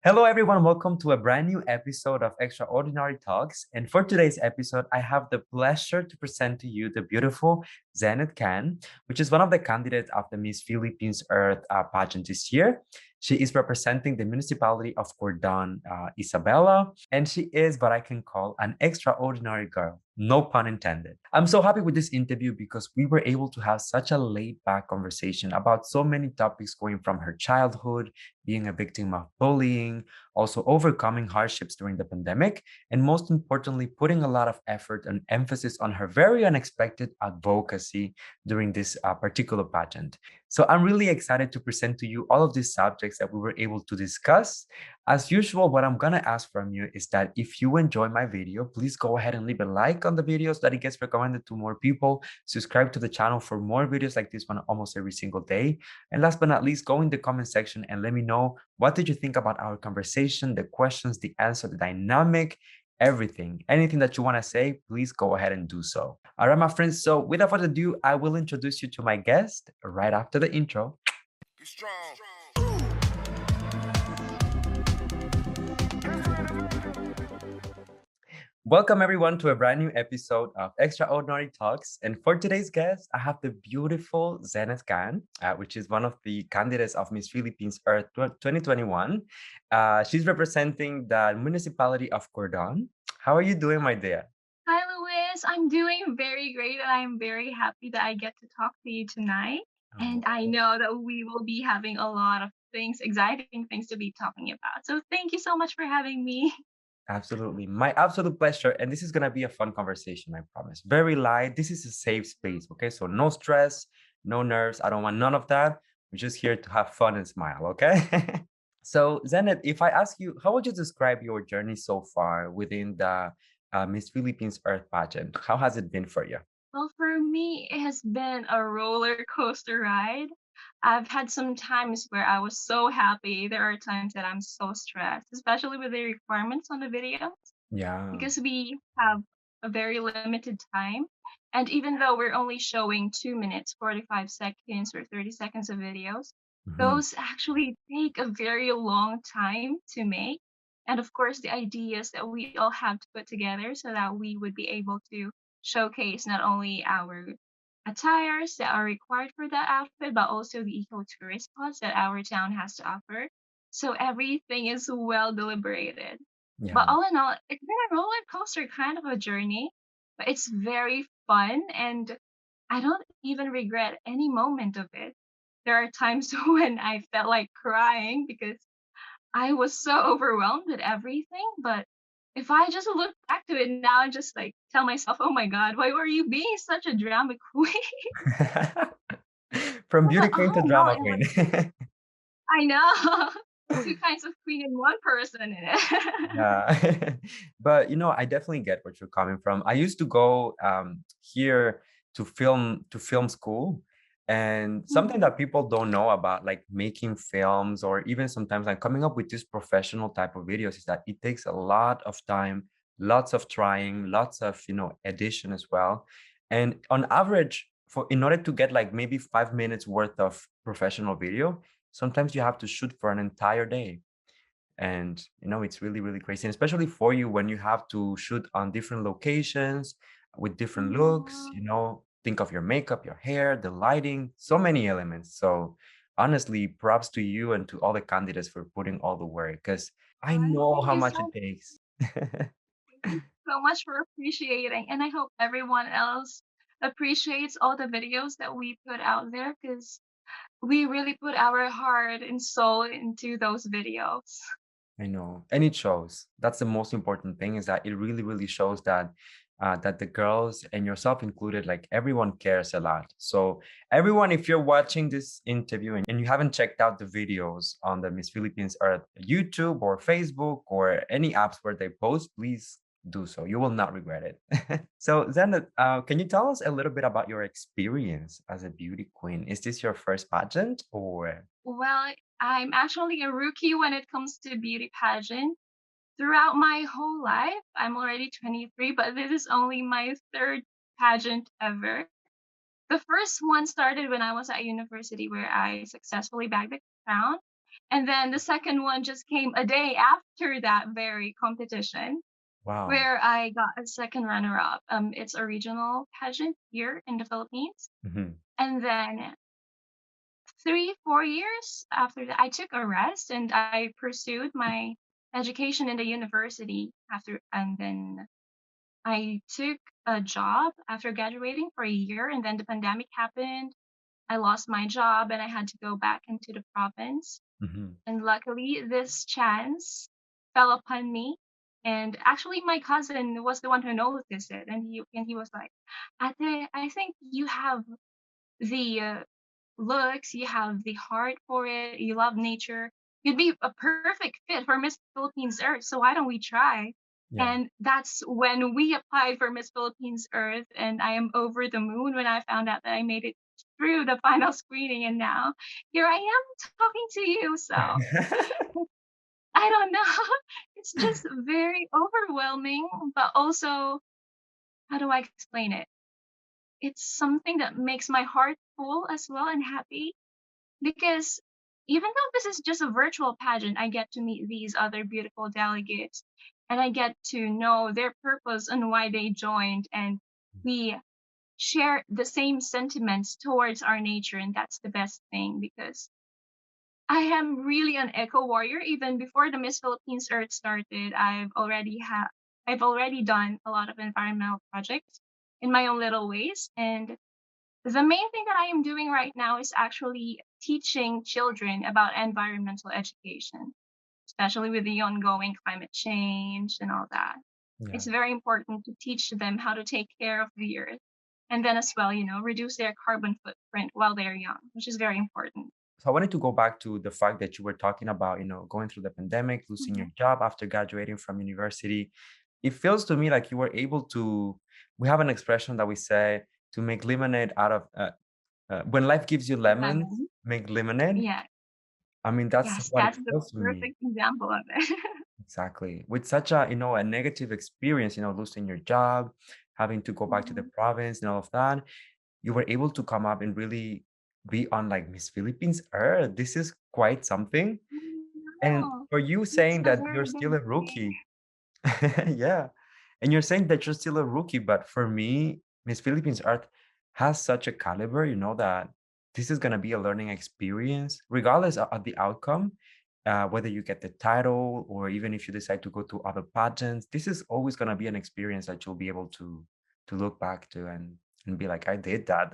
Hello, everyone. Welcome to a brand new episode of Extraordinary Talks. And for today's episode, I have the pleasure to present to you the beautiful Zeneth Khan, which is one of the candidates of the Miss Philippines Earth pageant this year. She is representing the municipality of Cordon, Isabela, and she is what I can call an extraordinary girl. No pun intended. I'm so happy with this interview because we were able to have such a laid back conversation about so many topics going from her childhood, being a victim of bullying, also overcoming hardships during the pandemic, and most importantly, putting a lot of effort and emphasis on her very unexpected advocacy during this particular pageant. So I'm really excited to present to you all of these subjects that we were able to discuss. As usual, what I'm gonna ask from you is that if you enjoy my video, please go ahead and leave a like on the video so that it gets recommended to more people. Subscribe to the channel for more videos like this one almost every single day. And last but not least, go in the comment section and let me know what did you think about our conversation, the questions, the answer, the dynamic, everything. Anything that you want to say, please go ahead and do so. All right, my friends. So without further ado, I will introduce you to my guest right after the intro. Be strong. Welcome everyone to a brand new episode of Extraordinary Talks. And for today's guest, I have the beautiful Zeneth Khan, which is one of the candidates of Miss Philippines Earth 2021. She's representing the municipality of Cordon. How are you doing, my dear? Hi, Louis. I'm doing very great, and I'm very happy that I get to talk to you tonight. And I Oh, know that we will be having a lot of things, exciting things to be talking about. So thank you so much for having me. absolutely. My absolute pleasure. And this is going to be a fun conversation, I promise. Very light. This is a safe space. Okay. So no stress, no nerves. I don't want none of that. We're just here to have fun and smile. Okay. So, Zenith, if I ask you, how would you describe your journey so far within the Miss Philippines Earth pageant? How has it been for you? Well, for me, it has been a roller coaster ride. I've had some times where I was so happy. There are times that I'm so stressed, especially with the requirements on the video, Yeah. because we have a very limited time. And even though we're only showing 2 minutes, 45 seconds, or 30 seconds of videos, Mhm. those actually take a very long time to make. And of course, the ideas that we all have to put together so that we would be able to showcase not only our attires that are required for that outfit, but also the ecotourist spots that our town has to offer. So everything is well deliberated. But Yeah. all in all, it's been a roller coaster kind of a journey, but it's very fun and I don't even regret any moment of it. There are times when I felt like crying because I was so overwhelmed with everything, but if I just look back to it now and just like tell myself, "Oh my god, why were you being such a drama queen?" From I was beauty like, queen to "Oh no, drama it was queen. I know. Two kinds of queen in one person in it." Yeah. But I definitely get what you're coming from. I used to go here to film school, and something Mhm. that people don't know about like making films or even sometimes like coming up with this professional type of videos is that it takes a lot of time, lots of trying, lots of edition as well. And on average, for in order to get like maybe 5 minutes worth of professional video, sometimes you have to shoot for an entire day. And it's really really crazy, and especially for you when you have to shoot on different locations with different looks. Yeah. Think of your makeup, your hair, the lighting, so many elements. So honestly, props to you and to all the candidates for putting all the work, because I Well, know thank how you much it so takes. Thank you so much for appreciating, and I hope everyone else appreciates all the videos that we put out there because we really put our heart and soul into those videos. I know, and it shows. That's the most important thing, is that it really, really shows that that the girls and yourself included, like everyone cares a lot. So everyone, if you're watching this interview and you haven't checked out the videos on the Miss Philippines Earth YouTube or Facebook or any apps where they post, please do so. You will not regret it. So then, can you tell us a little bit about your experience as a beauty queen? Is this your first pageant or? Well, I'm actually a rookie when it comes to beauty pageant. Throughout my whole life, I'm already 23, but this is only my third pageant ever. The first one started when I was at university where I successfully bagged the crown. And then the second one just came a day after that very competition Wow. where I got a second runner up. It's a regional pageant here in the Philippines. Mhm. And then 3, 4 years after that, I took a rest and I pursued my education in the university after, and then I took a job after graduating for a year, and then the pandemic happened. I lost my job and I had to go back into the province. Mhm. And luckily, this chance fell upon me. And actually, my cousin was the one who noticed it, and he was like, "Ate, I think you have the looks, you have the heart for it, you love nature. You'd be a perfect fit for Miss Philippines Earth, so why don't we try?" Yeah. And that's when we applied for Miss Philippines Earth, and I am over the moon when I found out that I made it through the final screening, and now here I am talking to you. So I don't know. It's just very overwhelming, but also, how do I explain it? It's something that makes my heart full as well and happy because even though this is just a virtual pageant, I get to meet these other beautiful delegates and I get to know their purpose and why they joined. And we share the same sentiments towards our nature. And that's the best thing because I am really an eco warrior. Even before the Miss Philippines Earth started, I've already done a lot of environmental projects in my own little ways. And the main thing that I am doing right now is actually teaching children about environmental education, especially with the ongoing climate change and all that. Yeah. It's very important to teach them how to take care of the earth and then as well, reduce their carbon footprint while they're young, which is very important. So I wanted to go back to the fact that you were talking about, going through the pandemic, losing your Mhm. job after graduating from university. It feels to me like you were able to, we have an expression that we say to make lemonade out of, when life gives you lemons, Lemon. make lemonade. Yeah. I mean, that's Yes, what it that's the feels to me. perfect example of it. Exactly. With such a, a negative experience, losing your job, having to go back to the Mhm. province and all of that, you were able to come up and really be on like Miss Philippines Earth. This is quite something. And No, for you it's saying a that very you're big still a thing. rookie, yeah. And you're saying that you're still a rookie, but for me, Miss Philippines Art has such a caliber, that this is gonna be a learning experience, regardless of the outcome, whether you get the title or even if you decide to go to other pageants, this is always gonna be an experience that you'll be able to look back to and be like, I did that.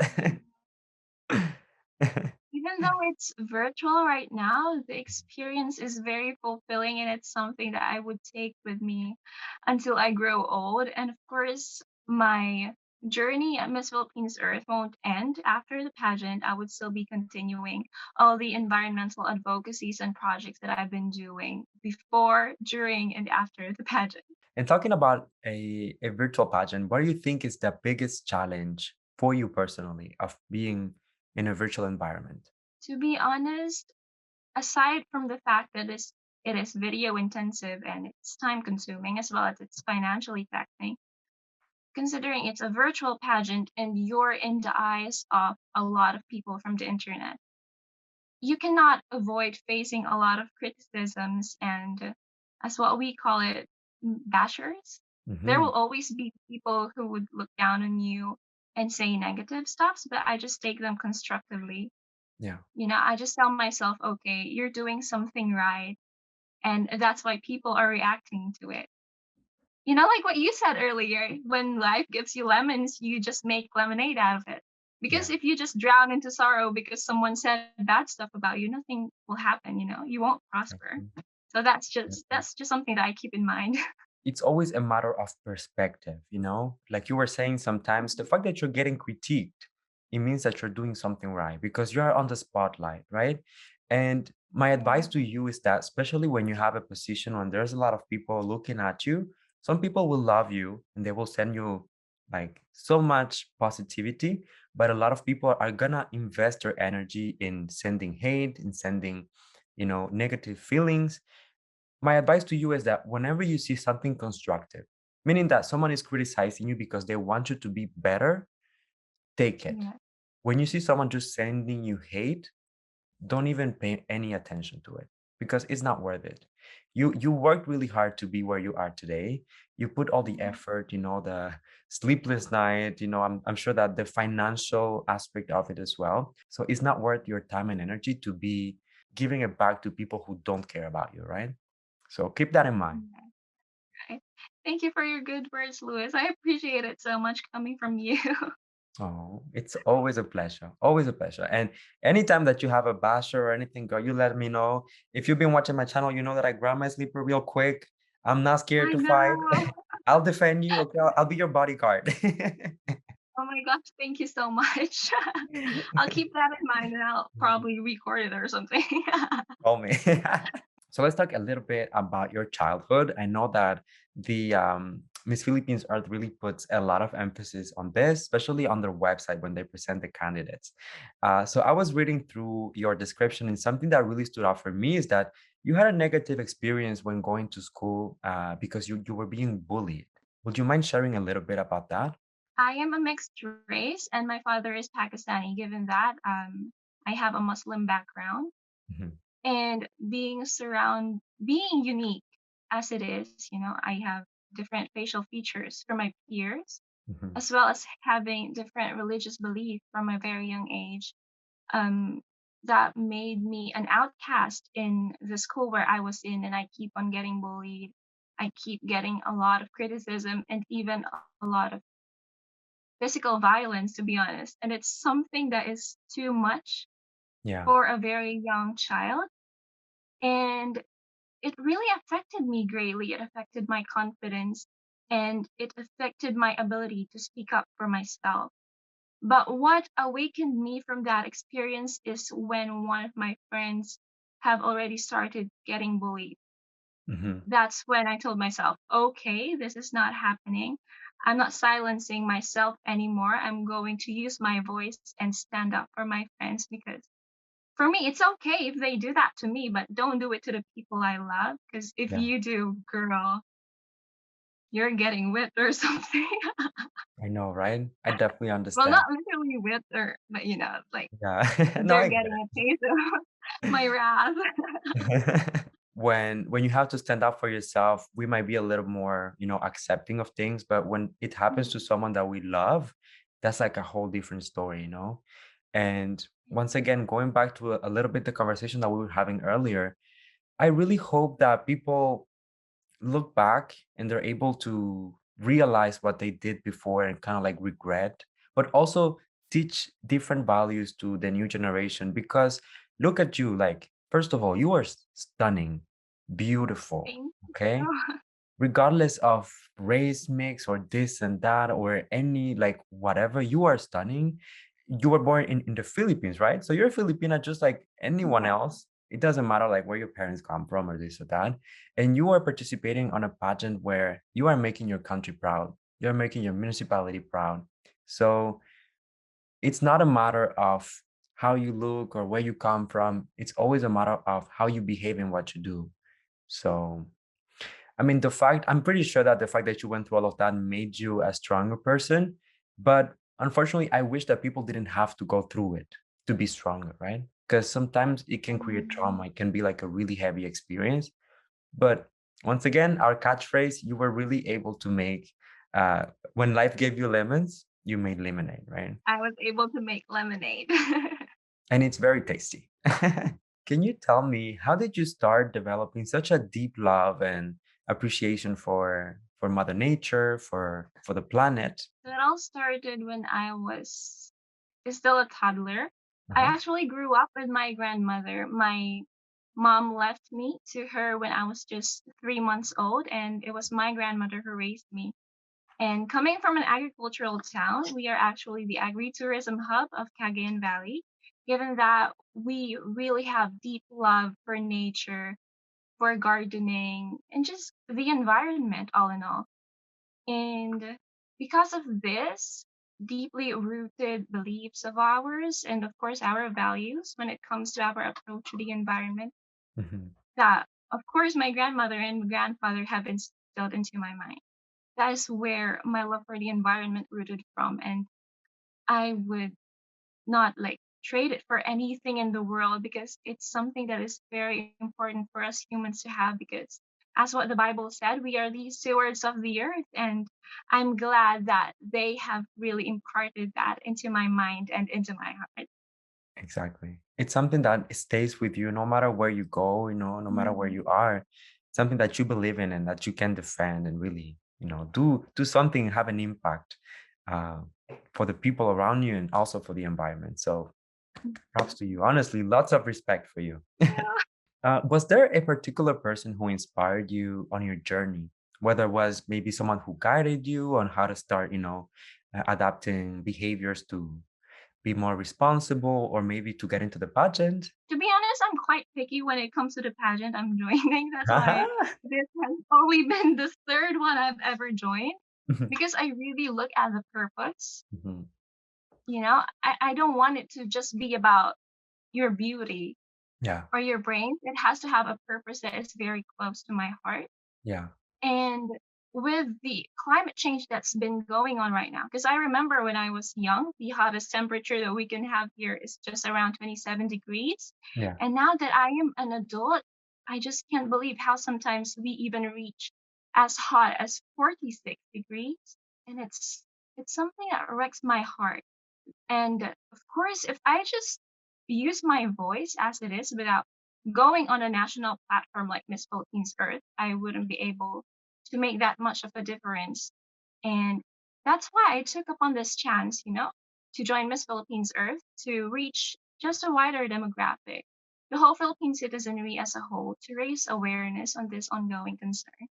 Even though it's virtual right now, the experience is very fulfilling and it's something that I would take with me until I grow old. And of course, my journey at Miss Philippines Earth won't end after the pageant. I would still be continuing all the environmental advocacies and projects that I've been doing before, during, and after the pageant. And talking about a virtual pageant, what do you think is the biggest challenge for you personally of being in a virtual environment? To be honest, aside from the fact that it is video intensive and it's time consuming as well as it's financially taxing, considering it's a virtual pageant and you're in the eyes of a lot of people from the internet, you cannot avoid facing a lot of criticisms and, as what we call it, bashers. There will Mhm. always be people who would look down on you and say negative stuff, but I just take them constructively. Yeah. I just tell myself, okay, you're doing something right. And that's why people are reacting to it. Like what you said earlier, when life gives you lemons, you just make lemonade out of it. Because Yeah. if you just drown into sorrow because someone said bad stuff about you, nothing will happen, you won't prosper. Exactly. So that's just Exactly. that's just something that I keep in mind. It's always a matter of perspective. Like you were saying, sometimes the fact that you're getting critiqued, it means that you're doing something right because you are on the spotlight, right? And my advice Yeah. to you is that, especially when you have a position when there's a lot of people looking at you, some people will love you and they will send you like so much positivity, but a lot of people are gonna invest their energy in sending hate, in sending, negative feelings. My advice to you is that whenever you see something constructive, meaning that someone is criticizing you because they want you to be better, take it. Yeah. When you see someone just sending you hate, don't even pay any attention to it. because it's not worth it. You worked really hard to be where you are today. You put all the Mhm. effort, the sleepless night, I'm sure that the financial aspect of it as well. So it's not worth your time and energy to be giving it back to people who don't care about you, right? So keep that in mind. Yeah, right. Thank you for your good words, Louis. I appreciate it so much coming from you. Oh, it's always a pleasure. Always a pleasure. And anytime that you have a basher or anything, girl, you let me know. If you've been watching my channel, you know that I grab my sleeper real quick. I'm not scared I to fight. know. I'll defend you. Okay, I'll be your bodyguard. Oh my gosh, thank you so much. I'll keep that in mind and I'll probably record it or something. Call me. So let's talk a little bit about your childhood. I know that the Miss Philippines Earth really puts a lot of emphasis on this, especially on their website when they present the candidates. So I was reading through your description, and something that really stood out for me is that you had a negative experience when going to school because you were being bullied. Would you mind sharing a little bit about that? I am a mixed race and my father is Pakistani. Given that, I have a Muslim background Mhm, and being unique as it is, I have different facial features from my peers, mhm, as well as having different religious belief from a very young age. Um, that made me an outcast in the school where I was in, and I keep on getting bullied. I keep getting a lot of criticism and even a lot of physical violence, to be honest. And it's something that is too much yeah. for a very young child. And it really affected me greatly. It affected my confidence and it affected my ability to speak up for myself. But what awakened me from that experience is when one of my friends have already started getting bullied. Mhm, That's when I told myself, okay, this is not happening. I'm not silencing myself anymore. I'm going to use my voice and stand up for my friends because for me, it's okay if they do that to me, but don't do it to the people I love. Because if yeah, you do, girl, you're getting whipped or something. I know, right? I definitely Well, not understand. literally whipped, or, but like Yeah. No, they're I get getting a taste of my wrath. it. When you have to stand up for yourself, we might be a little more, accepting of things, but when it happens to someone that we love, that's like a whole different story. And once again, going back to a little bit the conversation that we were having earlier, I really hope that people look back and they're able to realize what they did before and kind of like regret, but also teach different values to the new generation. Because look at you, like, first of all, you are stunning, beautiful, Thank okay? you. Regardless of race mix or this and that or any like whatever, you are stunning. You were born in the Philippines, right? So you're a Filipina just like anyone Yeah, else. It doesn't matter like where your parents come from or this or that. And you are participating on a pageant where you are making your country proud. You're making your municipality proud. So it's not a matter of how you look or where you come from. It's always a matter of how you behave and what you do. So I mean, I'm pretty sure that the fact that you went through all of that made you a stronger person. But unfortunately, I wish that people didn't have to go through it to be stronger, right? Because sometimes it can create trauma. mhm. It can be like a really heavy experience. But once again, our catchphrase, you were really able to make, when life gave you lemons, you made lemonade, right? I was able to make lemonade. And it's very tasty. Can you tell me how did you start developing such a deep love and appreciation for Mother Nature, for the planet? It all started when I was still a toddler. I Uh-huh. actually grew up with my grandmother. My mom left me to her when I was just 3 months old, and it was my grandmother who raised me. And coming from an agricultural town, we are actually the agri-tourism hub of Cagayan Valley, given that we really have deep love for nature, for gardening, and just the environment all in all. And because of this deeply rooted beliefs of ours, and of course our values when it comes to our approach to the environment, Mhm, that of course my grandmother and grandfather have instilled into my mind. That is where my love for the environment rooted from. And I would not like trade it for anything in the world because it's something that is very important for us humans to have because as what the Bible said, we are the stewards of the earth. And I'm glad that they have really imparted that into my mind and into my heart. Exactly. It's something that stays with you no matter where you go, no matter where Mm. you are. Something that you believe in and that you can defend and really, do something, have an impact uh, for the people around you and also for the environment. So props to you. Honestly, lots of respect for you. Yeah. Was there a particular person who inspired you on your journey? Whether it was maybe someone who guided you on how to start, adapting behaviors to be more responsible or maybe to get into the pageant? To be honest, I'm quite picky when it comes to the pageant I'm joining. That's why this has only been the third one I've ever joined because I really look at the purpose. Mhm. You know, I don't want it to just be about your beauty Yeah, or your brain. It has to have a purpose that is very close to my heart. yeah, And with the climate change that's been going on right now, because I remember when I was young, the hottest temperature that we can have here is just around 27 degrees. yeah, And now that I am an adult, I just can't believe how sometimes we even reach as hot as 46 degrees. And it's something that wrecks my heart. And of course, if I just use my voice as it is without going on a national platform like Miss Philippines Earth, I wouldn't be able to make that much of a difference. And that's why I took upon this chance, to join Miss Philippines Earth to reach just a wider demographic, the whole Philippine citizenry as a whole, to raise awareness on this ongoing concern.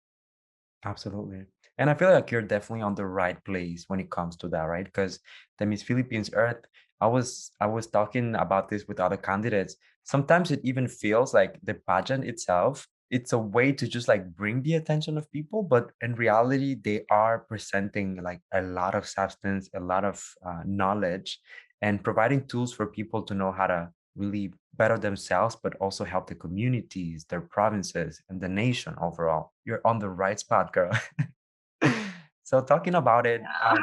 absolutely. And I feel like you're definitely on the right place when it comes to that, right? Because the Miss Philippines Earth, I was talking about this with other candidates. Sometimes it even feels like the pageant itself, it's a way to just like bring the attention of people, but in reality, they are presenting like a lot of substance, a lot of knowledge, and providing tools for people to know how to really better themselves, but also help the communities, their provinces, and the nation overall. You're on the right spot, girl. So talking about it, Yeah.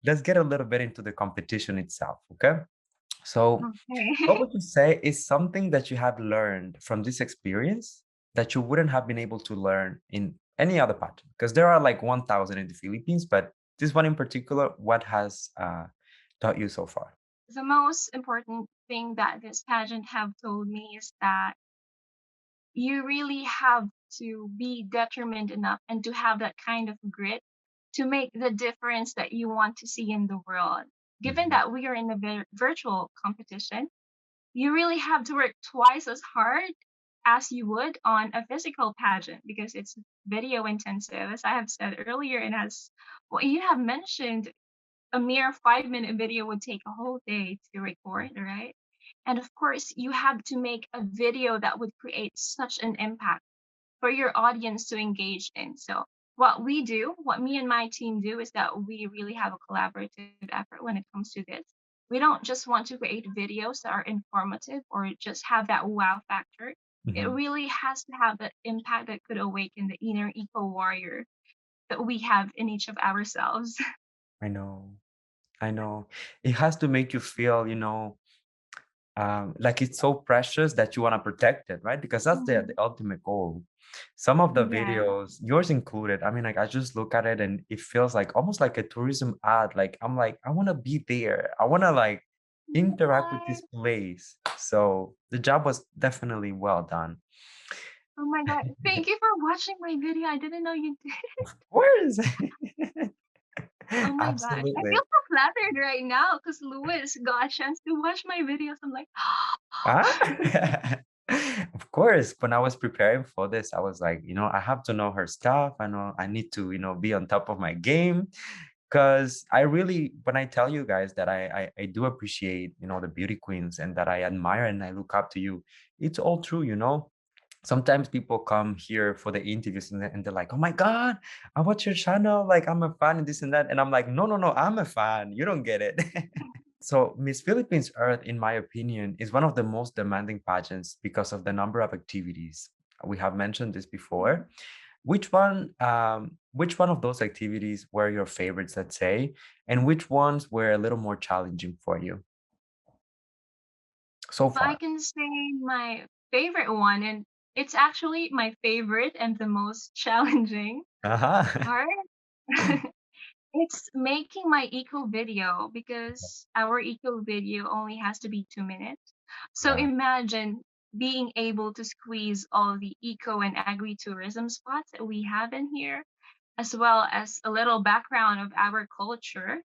let's get a little bit into the competition itself, okay? So what Okay. would you say is something that you have learned from this experience that you wouldn't have been able to learn in any other pageant? Because there are like 1,000 in the Philippines, but this one in particular, what has taught you so far? The most important thing that this pageant have told me is that you really have to be determined enough and to have that kind of grit to make the difference that you want to see in the world. Given Mhm. that we are in a virtual competition, you really have to work twice as hard as you would on a physical pageant because it's video intensive, as I have said earlier, and as what you have mentioned, a mere 5-minute video would take a whole day to record, right? And of course, you have to make a video that would create such an impact for your audience to engage in. So, what me and my team do is that we really have a collaborative effort when it comes to this. We don't just want to create videos that are informative or just have that wow factor. It Mhm. really has to have that impact that could awaken the inner eco warrior that we have in each of ourselves. I know. I know. It has to make you feel, like it's so precious that you want to protect it, right? Because that's the Mhm. ultimate goal. Some of the Yeah. videos, yours included, I mean, like I just look at it and it feels like almost like a tourism ad. Like I'm like, I want to be there. I want to like interact with What? this place. So the job was definitely well done. Oh my god. Thank you for watching my video. I didn't know you did. Of course. Oh my gosh. I Absolutely. feel so flattered right now because Louis got a chance to watch my videos. I'm like, Ah, of course. When I was preparing for this, I was like, I have to know her stuff. I know I need to, be on top of my game. Because I really, when I tell you guys that I do appreciate, the beauty queens and that I admire and I look up to you, it's all true. Sometimes people come here for the interviews and they're like, oh my God, I watch your channel. Like, I'm a fan and this and that. And I'm like, no, no, no, I'm a fan. You don't get it. So Miss Philippines Earth, in my opinion, is one of the most demanding pageants because of the number of activities. We have mentioned this before. Which one of those activities were your favorites, let's say, and which ones were a little more challenging for you? so But I far? can say my favorite one, and it's actually my favorite and the most challenging Uh-huh. part. It's making my eco video because our eco video only has to be 2 minutes. So Yeah. imagine being able to squeeze all the eco and agri-tourism spots that we have in here, as well as a little background of our culture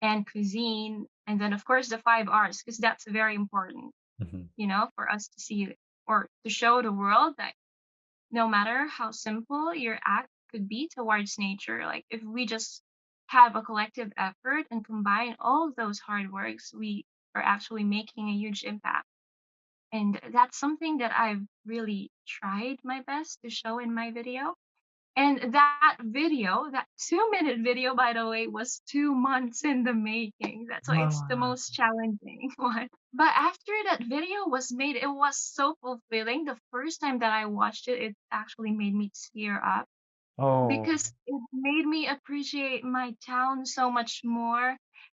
and cuisine, and then of course the 5 R's, because that's very important, Mhm. for us to see or to show the world that no matter how simple your act could be towards nature, like if we just have a collective effort and combine all of those hard works, we are actually making a huge impact. And that's something that I've really tried my best to show in my video. And that video, that 2 minute video, by the way, was 2 months in the making. That's why it's the Wow. most challenging one. But after that video was made, it was so fulfilling. The first time that I watched it, it actually made me tear up Oh, because it made me appreciate my town so much more,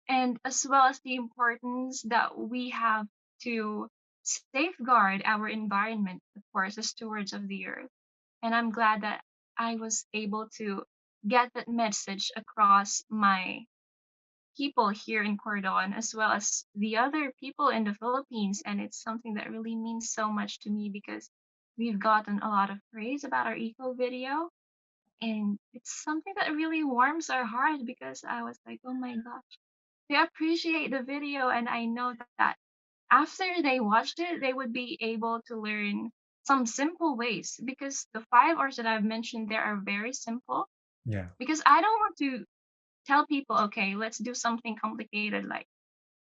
and as well as the importance that we have to safeguard our environment, of course, as stewards of the earth. And I'm glad that I was able to get that message across my people here in Cordon, as well as the other people in the Philippines. And it's something that really means so much to me because we've gotten a lot of praise about our eco video. And it's something that really warms our heart because I was like, oh my gosh, they appreciate the video. And I know that after they watched it, they would be able to learn some simple ways because the 5 R's that I've mentioned there are very simple. yeah. Because I don't want to tell people, okay, let's do something complicated like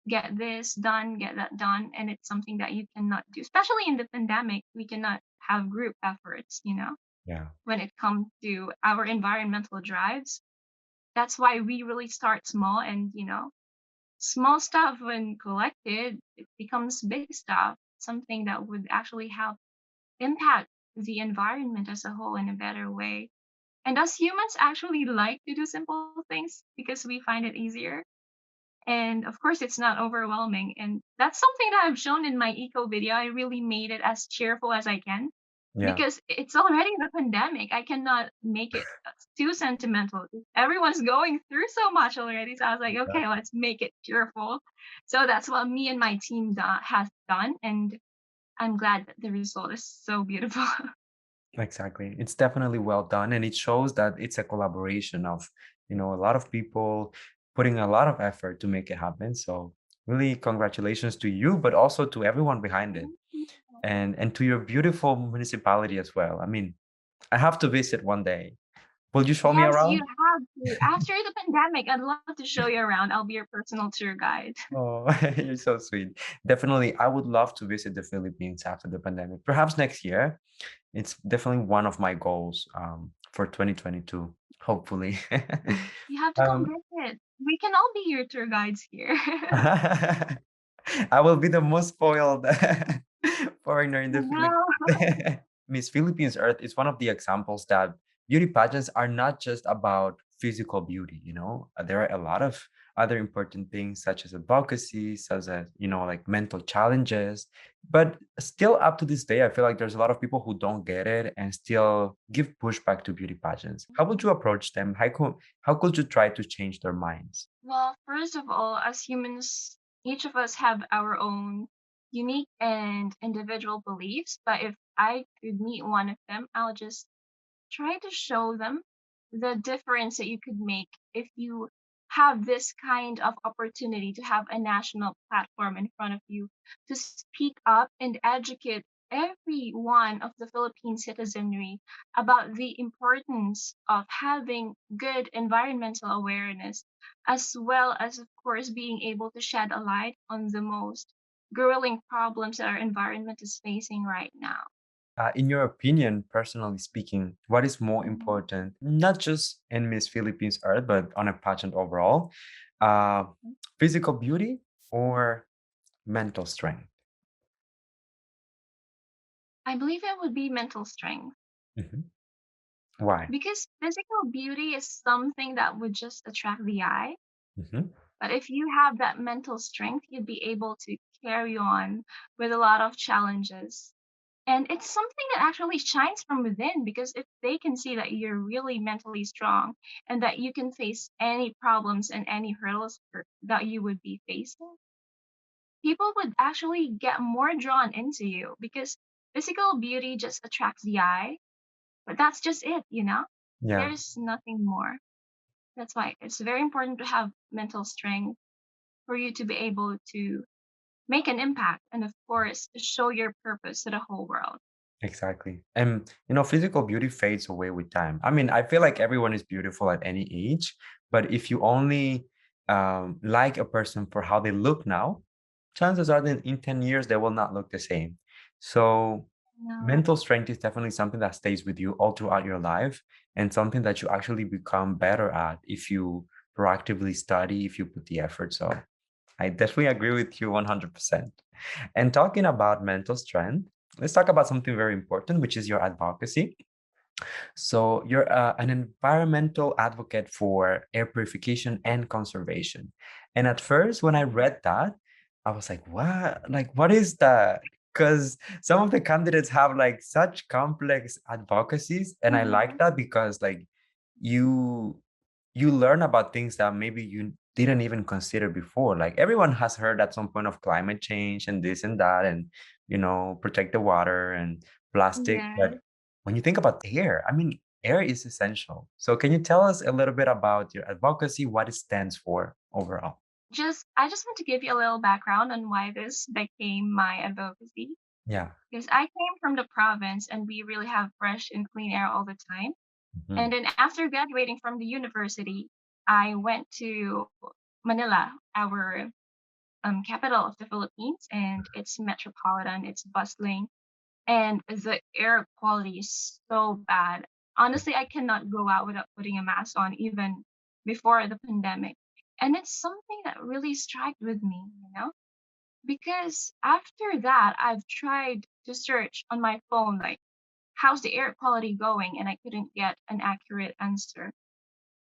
get this done, get that done. And it's something that you cannot do, especially in the pandemic. We cannot have group efforts, Yeah. when it comes to our environmental drives. That's why we really start small and, small stuff when collected, it becomes big stuff, something that would actually help impact the environment as a whole in a better way. And us humans actually like to do simple things because we find it easier. And of course, it's not overwhelming. And that's something that I've shown in my eco video. I really made it as cheerful as I can Yeah. because it's already the pandemic. I cannot make it too sentimental. Everyone's going through so much already. So I was like, okay, Exactly. let's make it cheerful. So that's what me and my team has done. And I'm glad that the result is so beautiful. Exactly. It's definitely well done. And it shows that it's a collaboration of, a lot of people putting a lot of effort to make it happen. So really congratulations to you, but also to everyone behind it. Thank you. And to your beautiful municipality as well. I mean, I have to visit one day. Will you show me Yes, you around? have to. After the pandemic, I'd love to show you around. I'll be your personal tour guide. Oh, you're so sweet. Definitely, I would love to visit the Philippines after the pandemic. Perhaps next year. It's definitely one of my goals for 2022, hopefully. You have to come um, visit. We can all be your tour guides here. I will be the most spoiled foreigner in the No. Philippines. Miss Philippines Earth is one of the examples that beauty pageants are not just about physical beauty, There are a lot of other important things such as advocacy, such as, like mental challenges. But still up to this day, I feel like there's a lot of people who don't get it and still give pushback to beauty pageants. How would you approach them? How could you try to change their minds? Well, first of all, as humans, each of us have our own unique and individual beliefs. But if I could meet one of them, I'll just try to show them the difference that you could make if you have this kind of opportunity to have a national platform in front of you to speak up and educate every one of the Philippine citizenry about the importance of having good environmental awareness, as well as, of course, being able to shed a light on the most grueling problems that our environment is facing right now. In your opinion, personally speaking, what is more Mhm. important, not just in Miss Philippines Earth, but on a pageant overall? Uh, Physical beauty or mental strength? I believe it would be mental strength Mhm. Why? because physical beauty is something that would just attract the eye. Mhm. But if you have that mental strength, you'd be able to carry on with a lot of challenges. And it's something that actually shines from within because if they can see that you're really mentally strong and that you can face any problems and any hurdles that you would be facing, people would actually get more drawn into you because physical beauty just attracts the eye, but that's just it. Yeah, There's nothing more. That's why it's very important to have mental strength for you to be able to make an impact and, of course, show your purpose to the whole world. exactly. And physical beauty fades away with time. I mean, I feel like everyone is beautiful at any age, but if you only like a person for how they look now, chances are that in 10 years they will not look the same. So No. mental strength is definitely something that stays with you all throughout your life and something that you actually become better at if you proactively study, if you put the effort. So I definitely agree with you 100%. And talking about mental strength, let's talk about something very important, which is your advocacy. So you're an environmental advocate for air purification and conservation. And at first, when I read that, I was like, what? Like, what is that? Because some of the candidates have like such complex advocacies. And I like Mhm. that because like you you learn about things that maybe you didn't even consider before. Like everyone has heard at some point of climate change and this and that, and protect the water and plastic. But Yes. when you think about air, I mean, air is essential. So can you tell us a little bit about your advocacy, what it stands for overall? I just want to give you a little background on why this became my advocacy. Yeah. Because I came from the province and we really have fresh and clean air all the time. And Mhm. then after graduating from the university, I went to Manila, our capital of the Philippines, and it's metropolitan, it's bustling, and the air quality is so bad. Honestly, I cannot go out without putting a mask on, even before the pandemic. And it's something that really struck with me, because after that, I've tried to search on my phone, like, how's the air quality going? And I couldn't get an accurate answer.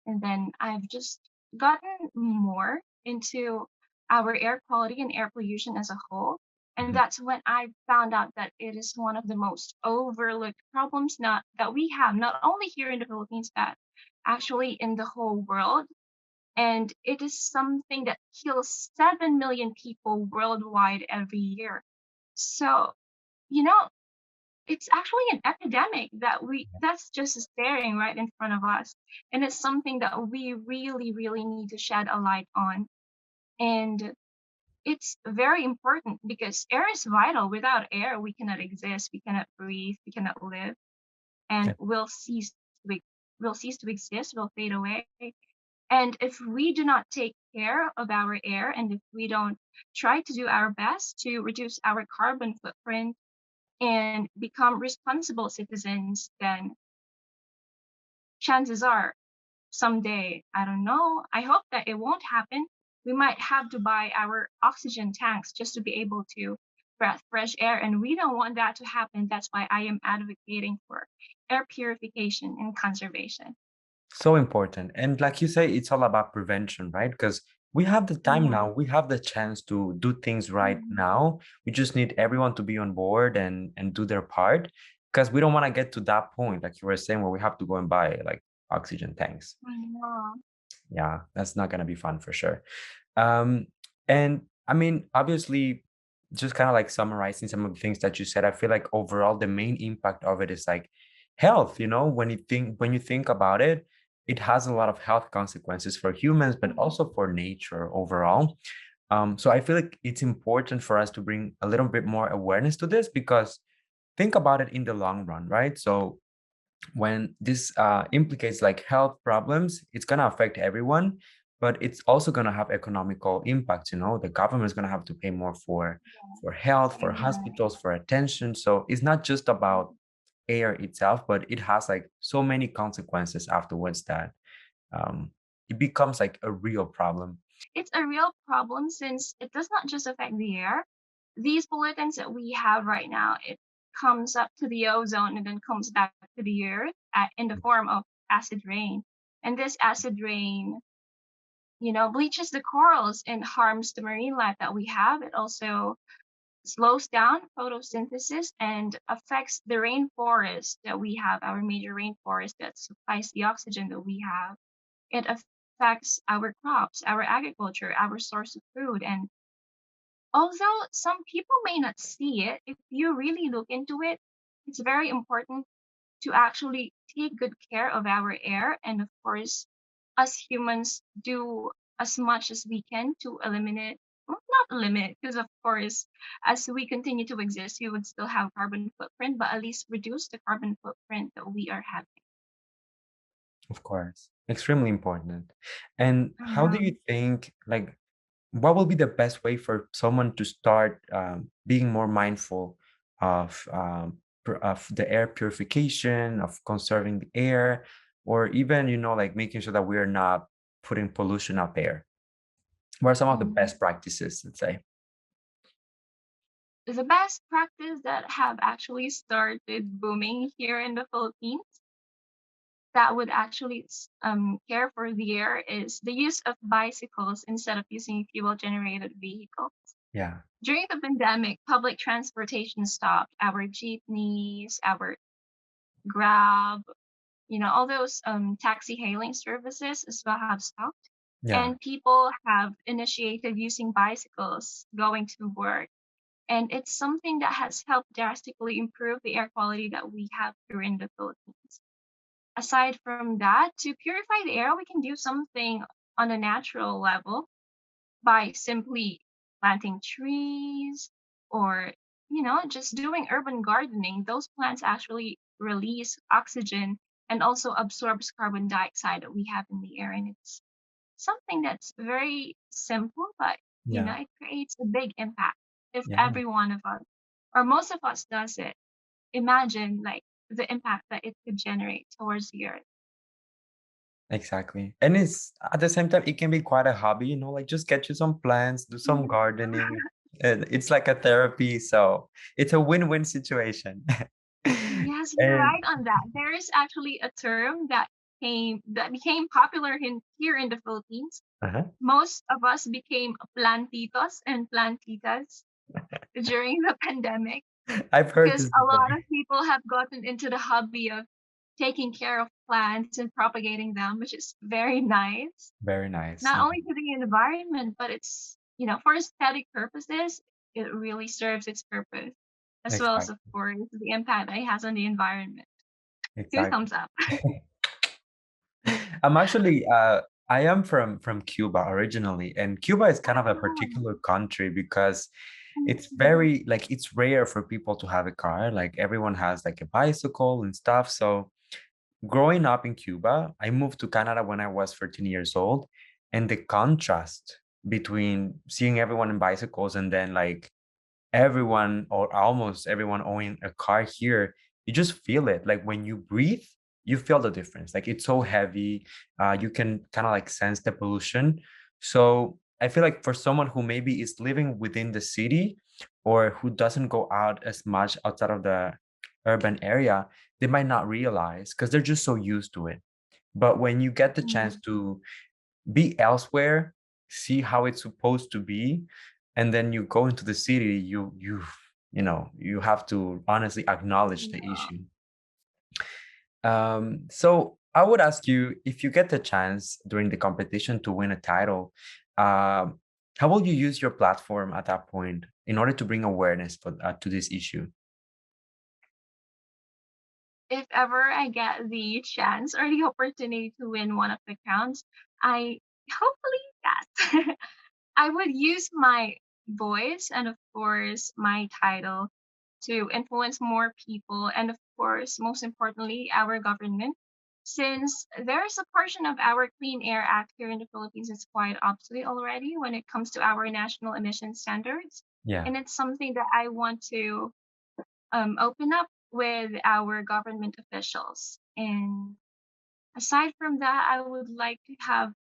And then I've just gotten more into our air quality and air pollution as a whole. And Mhm. that's when I found out that it is one of the most overlooked problems not that we have, not only here in the Philippines, but actually in the whole world. And it is something that kills 7 million people worldwide every year. So, you know, it's actually an epidemic that's just staring right in front of us. And it's something that we really, really need to shed a light on. And it's very important because air is vital. Without air, we cannot exist, we cannot breathe, we cannot live, and Yeah. we'll cease to exist, we'll fade away. And if we do not take care of our air and if we don't try to do our best to reduce our carbon footprint and become responsible citizens, then chances are someday, I don't know, I hope that it won't happen. We might have to buy our oxygen tanks just to be able to breathe fresh air. And we don't want that to happen. That's why I am advocating for air purification and conservation. So important. And like you say, it's all about prevention, right? Because we have the time Yeah. now, we have the chance to do things right Mhm. now. We just need everyone to be on board and do their part because we don't want to get to that point, like you were saying, where we have to go and buy like oxygen tanks. I know. Yeah, that's not gonna be fun for sure. Um, and I mean, obviously, just kind of like summarizing some of the things that you said, I feel like overall the main impact of it is like health, when you think about it, it has a lot of health consequences for humans, but Mhm. also for nature overall. So I feel like it's important for us to bring a little bit more awareness to this because think about it in the long run, right? So when this implicates like health problems, it's going to affect everyone, but it's also going to have economical impacts. The government is going to have to pay more for health, for Yeah. hospitals, for attention. So it's not just about air itself, but it has like so many consequences afterwards that um, it becomes like a real problem. It's a real problem since it does not just affect the air. These pollutants that we have right now, it comes up to the ozone and then comes back to the earth in the form of acid rain. And this acid rain bleaches the corals and harms the marine life that we have. It also slows down photosynthesis and affects the rainforest that we have, our major rainforest that supplies the oxygen that we have. It affects our crops, our agriculture, our source of food. And although some people may not see it, if you really look into it, it's very important to actually take good care of our air. And of course, us humans do as much as we can to eliminate, well, not eliminate, because of course, as we continue to exist, we would still have carbon footprint, but at least reduce the carbon footprint that we are having. Of course, extremely important. And how do Um, you think, like, what will be the best way for someone to start being more mindful of of the air purification, of conserving the air, or even, like making sure that we are not putting pollution up there? What are some of the mm, best practices, let's say? the best practice that have actually started booming here in the Philippines that would actually care for the air is the use of bicycles instead of using fuel generated vehicles. Yeah, During the pandemic, public transportation stopped. Our jeepneys, our Grab, all those taxi hailing services as well have stopped. yeah, And people have initiated using bicycles going to work. And it's something that has helped drastically improve the air quality that we have here in the Philippines. Aside from that, to purify the air, we can do something on a natural level by simply planting trees or just doing urban gardening. Those plants actually release oxygen and also absorbs carbon dioxide that we have in the air, and it's something that's very simple, but yeah, it creates a big impact if yeah. every one of us or most of us does it. Imagine like the impact that it could generate towards the earth. Exactly. And it's at the same time, it can be quite a hobby, like just get you some plants, do some Yeah. gardening. And it's like a therapy. So it's a win-win situation. Yes, you're And right on that. There is actually a term that became popular here in the Philippines. uh-huh. Most of us became plantitos and plantitas during the pandemic I've heard because this a before. lot of people have gotten into the hobby of taking care of plants and propagating them, which is very nice. Very nice. Not Yeah, only to the environment, but it's, for aesthetic purposes, it really serves its purpose, as well as, exactly. of course, the impact that it has on the environment. Two Exactly. thumbs up. I'm actually I am from Cuba originally, and Cuba is kind of a Wow. particular country because it's Mhm. very like it's rare for people to have a car. Like everyone has like a bicycle and stuff. So growing up in Cuba, I moved to Canada when I was 13 years old, and the contrast between seeing everyone in bicycles and then like everyone or almost everyone owning a car here, you just feel it. Like when you breathe, you feel the difference. Like it's so heavy. You can kind of like sense the pollution. So I feel like for someone who maybe is living within the city or who doesn't go out as much outside of the urban area, they might not realize because they're just so used to it. But when you get the chance Mhm. to be elsewhere, see how it's supposed to be, and then you go into the city, you have to honestly acknowledge the Yeah. issue. So I would ask you, if you get the chance during the competition to win a title, um, how will you use your platform at that point in order to bring awareness to this issue? If ever I get the chance or the opportunity to win one of the crowns, I hopefully yes. I would use my voice and of course my title to influence more people and of course most importantly our government since there is a portion of our Clean Air Act here in the Philippines that's quite obsolete already when it comes to our national emission standards. Yeah. And it's something that I want to open up with our government officials. And aside from that, I would like to have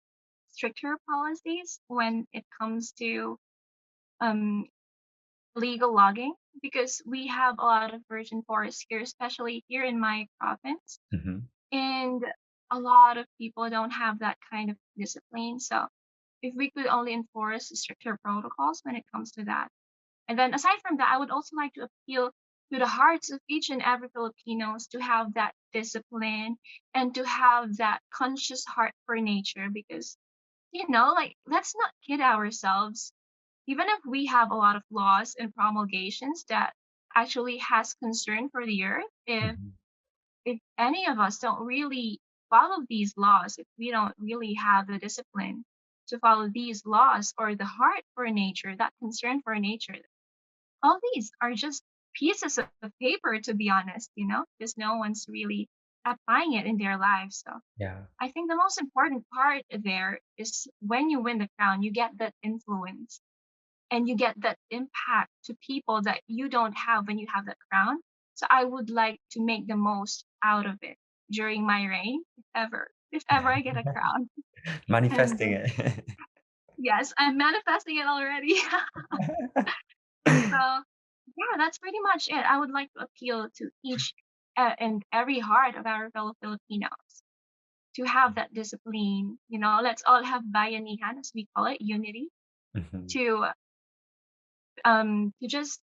stricter policies when it comes to um, legal logging because we have a lot of virgin forests here, especially here in my province. Mhm. And a lot of people don't have that kind of discipline. So if we could only enforce stricter protocols when it comes to that. And then aside from that, I would also like to appeal to the hearts of each and every Filipinos to have that discipline and to have that conscious heart for nature because, like, let's not kid ourselves. Even if we have a lot of laws and promulgations that actually has concern for the earth, Mhm. if any of us don't really follow these laws, if we don't really have the discipline to follow these laws or the heart for nature, that concern for nature, all these are just pieces of paper, to be honest, because no one's really applying it in their lives. So Yeah. I think the most important part there is when you win the crown, you get that influence and you get that impact to people that you don't have when you have that crown. So I would like to make the most out of it during my reign, if ever I get a crown. And Manifesting it. yes, I'm manifesting it already. So yeah, that's pretty much it. I would like to appeal to each and every heart of our fellow Filipinos to have that discipline. Let's all have bayanihan, as we call it, unity, Mhm. to to just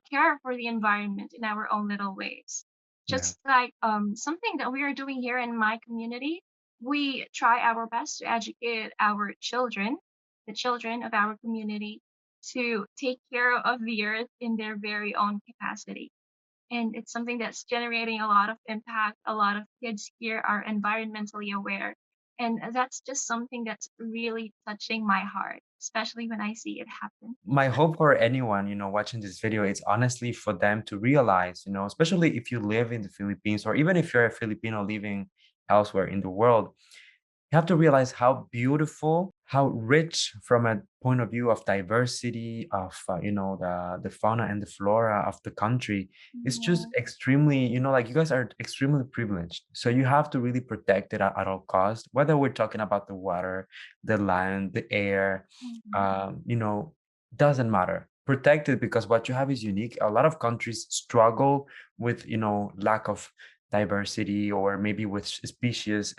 care for the environment in our own little ways. Yeah. Just like something that we are doing here in my community, we try our best to educate our children, the children of our community, to take care of the earth in their very own capacity. And it's something that's generating a lot of impact. A lot of kids here are environmentally aware. And that's just something that's really touching my heart, especially when I see it happen. My hope for anyone, watching this video, is honestly for them to realize, especially if you live in the Philippines or even if you're a Filipino living elsewhere in the world, you have to realize how beautiful, how rich from a point of view of diversity of the fauna and the flora of the country. It's just Mhm, extremely, like you guys are extremely privileged. So you have to really protect it at all costs, whether we're talking about the water, the land, the air, mhm. doesn't matter. Protect it because what you have is unique. A lot of countries struggle with, lack of diversity or maybe with species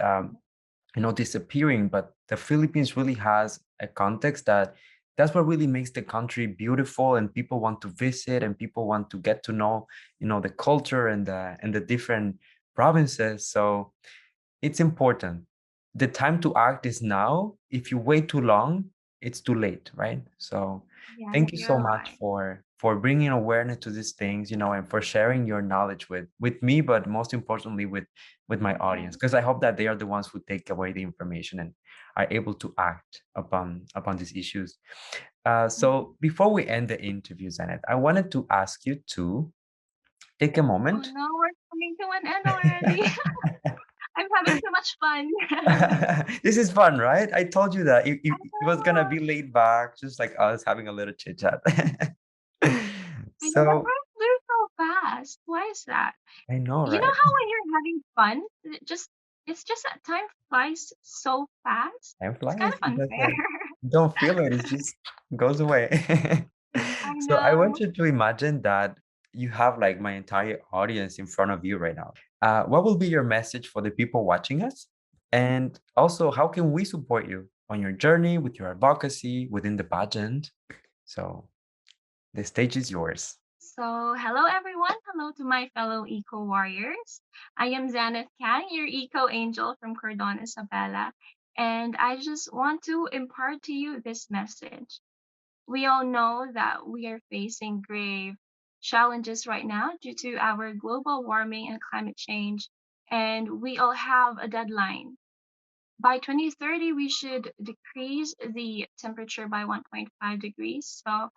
disappearing, but the Philippines really has a context that's what really makes the country beautiful, and people want to visit and people want to get to know the culture and the different provinces. So it's important. The time to act is now. If you wait too long, it's too late, right? So Yes, thank you so you're much right. for bringing awareness to these things, and for sharing your knowledge with me, but most importantly with my audience, Yes. because I hope that they are the ones who take away the information and are able to act upon these issues. Mhm. So before we end the interview, Zanet, I wanted to ask you to take a Oh moment. no, we're coming to an end already. I'm having too much fun. This is fun, right? I told you that I it was gonna know. be laid back, just like us having a little chit chat. I know, but So time flew so fast. Why is that? I know, You know right? how when you're having fun, it's just that time flies so fast. Time It's kind flies. of It does unfair. that. Don't feel it. It just goes away. I So I want know. you to imagine that you have like my entire audience in front of you right now. What will be your message for the people watching us? And also, how can we support you on your journey with your advocacy within the pageant? So the stage is yours. So, hello everyone. Hello to my fellow eco warriors. I am Zeneth Khan, your eco angel from Cordon, Isabela, and I just want to impart to you this message. We all know that we are facing grave challenges right now due to our global warming and climate change, and we all have a deadline. By 2030, we should decrease the temperature by 1.5 degrees. So,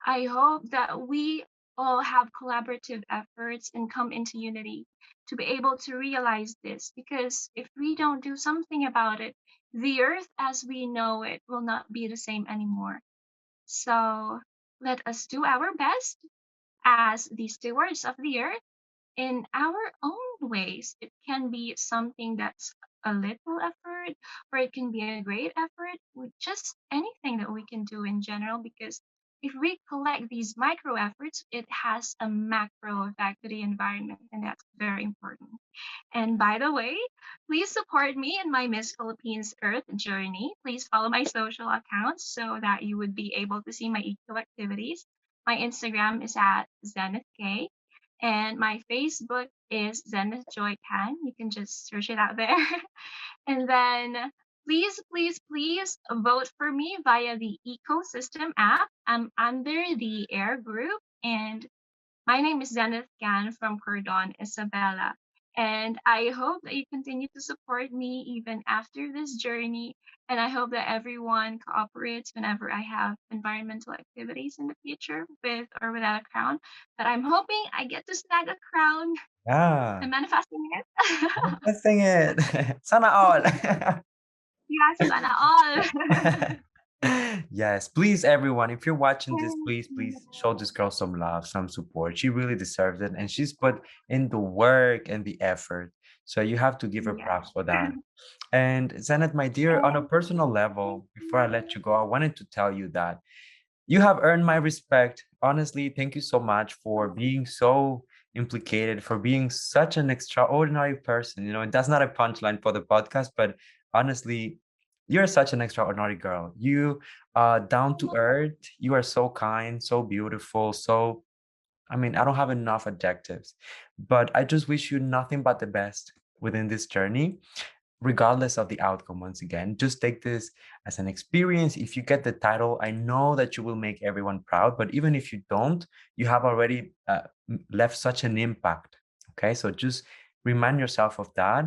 I hope that we all have collaborative efforts and come into unity to be able to realize this. Because if we don't do something about it, the earth as we know it will not be the same anymore. So let us do our best as the stewards of the earth in our own ways. It can be something that's a little effort, or it can be a great effort with just anything that we can do in general, because if we collect these micro efforts, it has a macro effect to the environment, and that's very important. And by the way, please support me in my Miss Philippines Earth journey. Please follow my social accounts so that you would be able to see my eco activities. My Instagram is at Zenith K, and my Facebook is Zenith Joy Khan. You can just search it out there. And then please, please, please vote for me via the ecosystem app. I'm under the air group, and my name is Zeneth Khan from Cordon, Isabela. And I hope that you continue to support me even after this journey. And I hope that everyone cooperates whenever I have environmental activities in the future, with or without a crown. But I'm hoping I get to snag a crown. Yeah, I'm manifesting it. manifesting it. Sana all. Yes, sana all. Yes, please, everyone, if you're watching this, please show this girl some love, some support. She really deserves it, and she's put in the work and the effort. So you have to give her Yeah. props for that. And Zenith, my dear, on a And personal level, before I let you go, I wanted to tell you that you have earned my respect. Honestly, thank you so much for being so implicated, for being such an extraordinary person. You know, that's not a punchline for the podcast, but honestly, you're such an extraordinary girl. You are down to earth. You are so kind, so beautiful. So, I mean, I don't have enough adjectives, but I just wish you nothing but the best within this journey regardless of the outcome. Once again, just take this as an experience. If you get the title, I know that you will make everyone proud, but even if you don't, you have already left such an impact. Okay, so just remind yourself of that,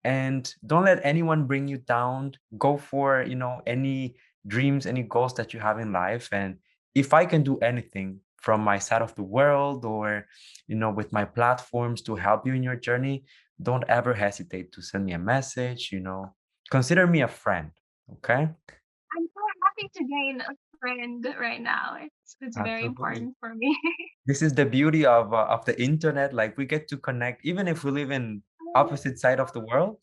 and don't let anyone bring you down. Go for, you know, any dreams, any goals that you have in life. And if I can do anything from my side of the world, or, you know, with my platforms to help you in your journey, don't ever hesitate to send me a message. You know, consider me a friend. Okay. I'm so happy to gain a friend right now. It's very Absolutely. important for me. This is the beauty of the internet. Like, we get to connect even if we live in opposite side of the world.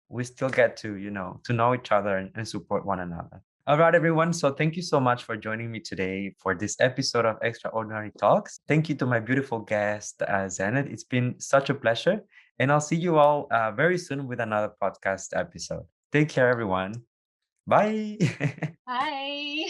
We still get to, you know, to know each other and support one another. All right, everyone. So thank you so much for joining me today for this episode of Extraordinary Talks. Thank you to my beautiful guest, Zenith. It's been such a pleasure. And I'll see you all very soon with another podcast episode. Take care, everyone. Bye. Bye.